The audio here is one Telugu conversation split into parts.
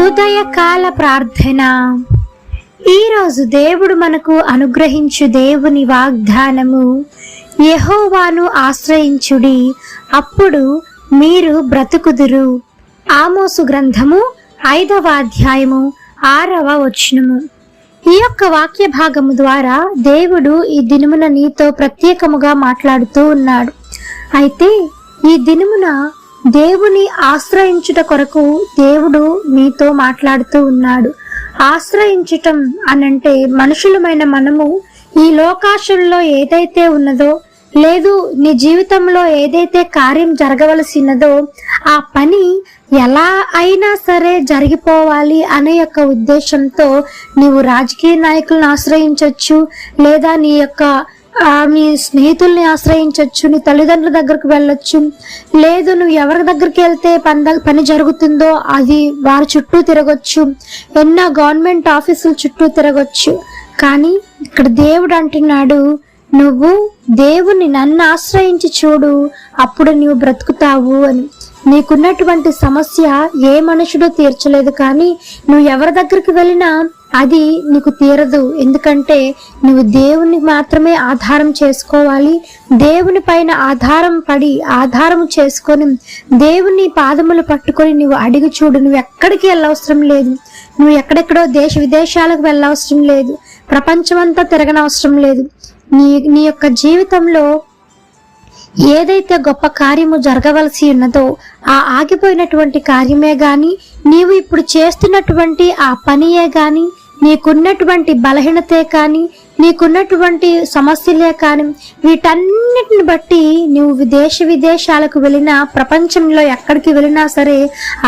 ఉదయకాల ప్రార్థన. ఈరోజు దేవుడు మనకు అనుగ్రహించు దేవుని వాగ్దానము, యెహోవాను ఆశ్రయించుడి, అప్పుడు మీరు బ్రతుకుదురు. ఆమోసు గ్రంథము 5వ అధ్యాయము 6వ వచనము. ఈ యొక్క వాక్య భాగము ద్వారా దేవుడు ఈ దినమున నీతో ప్రత్యేకముగా మాట్లాడుతూ ఉన్నాడు. అయితే ఈ దినమున దేవుని ఆశ్రయించుట కొరకు దేవుడు నీతో మాట్లాడుతూ ఉన్నాడు. ఆశ్రయించటం అనంటే మనుషులమైన మనము ఈ లోకాశంలో ఏదైతే ఉన్నదో, లేదు నీ జీవితంలో ఏదైతే కార్యం జరగవలసినదో ఆ పని ఎలా అయినా సరే జరిగిపోవాలి అనే యొక్క ఉద్దేశంతో నీవు రాజకీయ నాయకులను ఆశ్రయించవచ్చు, లేదా నీ యొక్క మీ స్నేహితుల్ని ఆశ్రయించవచ్చు, నీ తల్లిదండ్రుల దగ్గరకు వెళ్ళొచ్చు, లేదు నువ్వు ఎవరి దగ్గరికి వెళ్తే పని జరుగుతుందో అది వారి చుట్టూ తిరగొచ్చు, ఎన్నో గవర్నమెంట్ ఆఫీసుల చుట్టూ తిరగొచ్చు. కానీ ఇక్కడ దేవుడు అంటున్నాడు, నువ్వు దేవుని నన్ను ఆశ్రయించి చూడు, అప్పుడు నువ్వు బ్రతుకుతావు అని. నీకున్నటువంటి సమస్య ఏ మనుషుడు తీర్చలేదు, కానీ నువ్వు ఎవరి దగ్గరికి వెళ్ళినా అది నీకు తీరదు. ఎందుకంటే నువ్వు దేవుని మాత్రమే ఆధారం చేసుకోవాలి. దేవుని పైన ఆధారం చేసుకొని దేవుని పాదములు పట్టుకొని నువ్వు అడిగి చూడు. నువ్వు ఎక్కడికి వెళ్ళవసరం లేదు, నువ్వు ఎక్కడెక్కడో దేశ విదేశాలకు వెళ్ళవసరం లేదు, ప్రపంచమంతా తిరగనవసరం లేదు. నీ యొక్క జీవితంలో ఏదైతే గొప్ప కార్యము జరగవలసి ఉన్నదో ఆ ఆగిపోయినటువంటి కార్యమే గాని, నీవు ఇప్పుడు చేస్తున్నటువంటి ఆ పనియే గాని, నీకున్నటువంటి బలహీనతే కానీ, నీకున్నటువంటి సమస్యలే కానీ, వీటన్నిటిని బట్టి నువ్వు దేశ విదేశాలకు వెళ్ళినా, ప్రపంచంలో ఎక్కడికి వెళ్ళినా సరే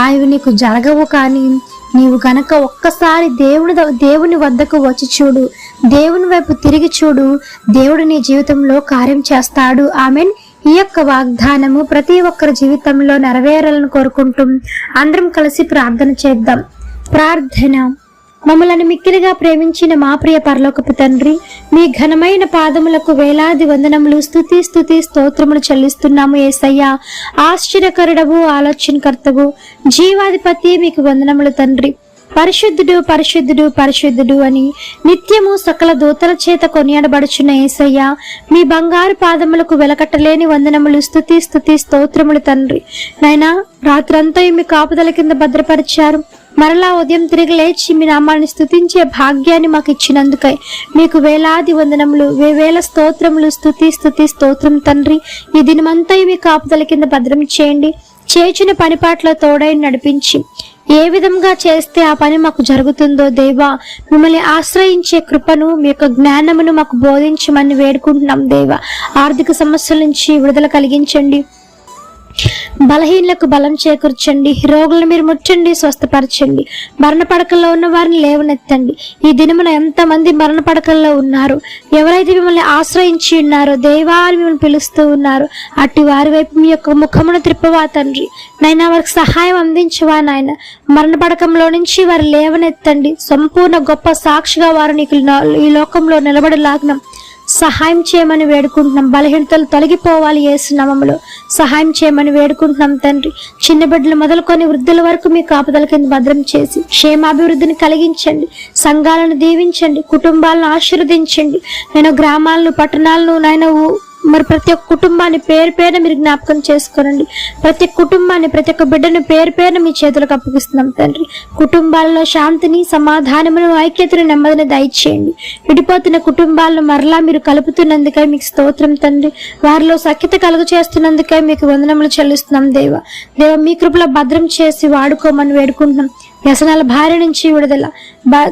అవి నీకు జరగవు. కానీ నీవు గనక ఒక్కసారి దేవుని వద్దకు వచ్చి చూడు, దేవుని వైపు తిరిగి చూడు, దేవుడు నీ జీవితంలో కార్యం చేస్తాడు. ఆమెన్. ఈ యొక్క వాగ్దానము ప్రతి ఒక్కరి జీవితంలో నెరవేరాలని కోరుకుంటూ అందరం కలిసి ప్రార్థన చేద్దాం. ప్రార్థన. మమ్మలను మిక్కిలిగా ప్రేమించిన మా ప్రియ పరలోకపు తండ్రి, మీ ఘనమైన పాదములకు వేలాది వందనములు, స్తుతి స్తోత్రములు చెల్లిస్తున్నాము. యేసయ్యా, ఆశ్చర్యకరుడవు, ఆలోచనకర్తవు, జీవాధిపతి, మీకు వందనములు తండ్రి. పరిశుద్ధుడు పరిశుద్ధుడు పరిశుద్ధుడు అని నిత్యము సకల దూతల చేత కొనియాడబడుచున్న యేసయ్యా, మీ బంగారు పాదములకు వెలకట్టలేని వందనములు, స్తుతి స్తోత్రములు తండ్రి. నాయనా, రాత్రంతా మీ కాపుదల కింద భద్రపరిచారు. మరలా ఉదయం తిరిగి లేచి మీ నామాన్ని స్తుతించే భాగ్యాన్ని మాకు ఇచ్చినందుకై మీకు వేలాది వందనములు, వేవేల స్తోత్రములు, స్తుతి స్తోత్రం తండ్రి. ఈ దినమంతా మీ కాపుదల కింద భద్రం చేయండి. చేసిన పనిపాట్ల తోడై నడిపించి ఏ విధంగా చేస్తే ఆ పని మాకు జరుగుతుందో దేవా, మిమ్మల్ని ఆశ్రయించే కృపను, మీ యొక్క జ్ఞానమును మాకు బోధించమని వేడుకుంటున్నాం దేవా. ఆర్థిక సమస్యల నుంచి విడుదల కలిగించండి, బలహీనలకు బలం చేకూర్చండి, రోగులను మీరు ముట్టండి, స్వస్థపరచండి, మరణ పడకల్లో ఉన్న వారిని లేవనెత్తండి. ఈ దినమున ఎంతమంది మరణ పడకల్లో ఉన్నారు, ఎవరైతే మిమ్మల్ని ఆశ్రయించి ఉన్నారో దేవా అని మిమ్మల్ని పిలుస్తూ ఉన్నారు, అట్టి వారి వైపు మీ యొక్క ముఖమును త్రిప్పవా తండ్రి. నైనా వారికి సహాయం అందించవా నాయన. మరణ పడకంలో నుంచి వారు లేవనెత్తండి. సంపూర్ణ గొప్ప సాక్షిగా వారు నీకు ఈ లోకంలో నిలబడలాగ్నం సహాయం చేయమని వేడుకుంటున్నాం. బలహీనతలు తొలగిపోవాలి యేసు నామములో సహాయం చేయమని వేడుకుంటున్నాం తండ్రి. చిన్న బిడ్డలు మొదలుకొని వృద్ధుల వరకు మీ కాపుదల కింద భద్రం చేసి క్షేమాభివృద్ధిని కలిగించండి. సంఘాలను దీవించండి, కుటుంబాలను ఆశీర్వదించండి. నేను గ్రామాలను, పట్టణాలను, నాయన మరి ప్రతి ఒక్క కుటుంబాన్ని పేరు పేరున మీరు జ్ఞాపకం చేసుకోనండి. ప్రతి కుటుంబాన్ని, ప్రతి ఒక్క బిడ్డను పేరు పేరున మీ చేతులకు అప్పగిస్తున్నాం తండ్రి. కుటుంబాలలో శాంతిని, సమాధానమును, ఐక్యతను, నెమ్మదిని దయచేయండి. విడిపోతున్న కుటుంబాలను మరలా మీరు కలుపుతున్నందుకై మీకు స్తోత్రం తండ్రి. వారిలో సఖ్యత కలుగు చేస్తున్నందుకై మీకు వందనములు చెల్లిస్తున్నాం దేవ. మీ కృపలో భద్రం చేసి వాడుకోమని వేడుకుంటున్నాం. వ్యసనాల భార్య నుంచి విడుదల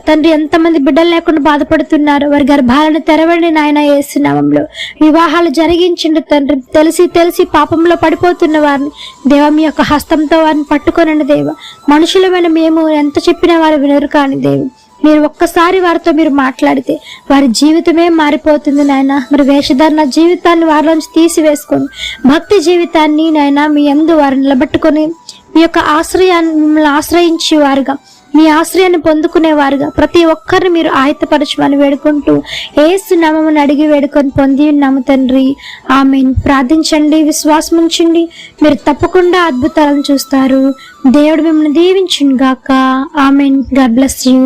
తండ్రి. ఎంతమంది బిడ్డలు లేకుండా బాధపడుతున్నారు, వారి గర్భాలను తెరవండి నాయన యేసు నామములో. వివాహాలు జరిగించండి తండ్రి. తెలిసి పాపంలో పడిపోతున్న వారిని దేవ మీ యొక్క హస్తంతో వారిని పట్టుకోనండి దేవ. మనుషులమైన మేము ఎంత చెప్పినా వారు వినరు, కానీ దేవ మీరు ఒక్కసారి వారితో మీరు మాట్లాడితే వారి జీవితమే మారిపోతుంది నాయన. మరి వేషధారణ జీవితాన్ని వారిలోంచి తీసివేసుకొని భక్తి జీవితాన్ని నాయన మీ యందు వారిని నిలబెట్టుకొని మీ యొక్క మిమ్మల్ని ఆశ్రయించి వారుగా మీ ఆశ్రయాన్ని పొందుకునేవారుగా ప్రతి ఒక్కరిని మీరు ఆయత్తపరచమని వేడుకుంటూ యేసు నామమున అడిగి వేడుకొని పొంది ఉన్నాము తండ్రి. ఆమేన్. ప్రార్థించండి, విశ్వాసం ఉంచండి, మీరు తప్పకుండా అద్భుతాలను చూస్తారు. దేవుడు మిమ్మల్ని దీవించును గాక. ఆమేన్. God bless you.